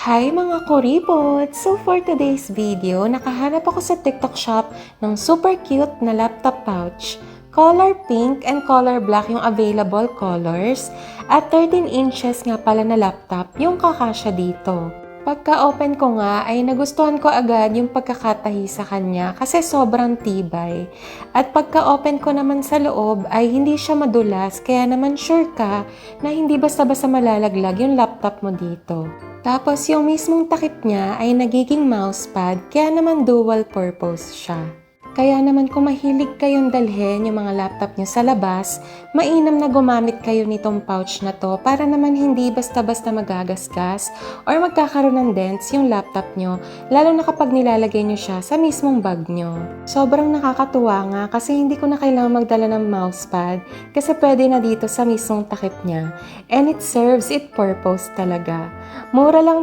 Hi mga kuripot! So for today's video, nakahanap ako sa TikTok shop ng super cute na laptop pouch. Color pink and color black yung available colors at 13 inches nga pala na laptop yung kakasya dito. Pagka-open ko nga ay nagustuhan ko agad yung pagkakatahi sa kanya kasi sobrang tibay. At pagka-open ko naman sa loob ay hindi siya madulas kaya naman sure ka na hindi basta-basta malalaglag yung laptop mo dito. Tapos yung mismong takip niya ay nagiging mousepad kaya naman dual purpose siya. Kaya naman kung mahilig kayong dalhin yung mga laptop nyo sa labas, mainam na gumamit kayo nitong pouch na to para naman hindi basta-basta magagasgas or magkakaroon ng dents yung laptop nyo, lalo na kapag nilalagay nyo siya sa mismong bag nyo. Sobrang nakakatuwa nga kasi hindi ko na kailangan magdala ng mousepad kasi pwede na dito sa mismong takip niya. And it serves its purpose talaga. Mura lang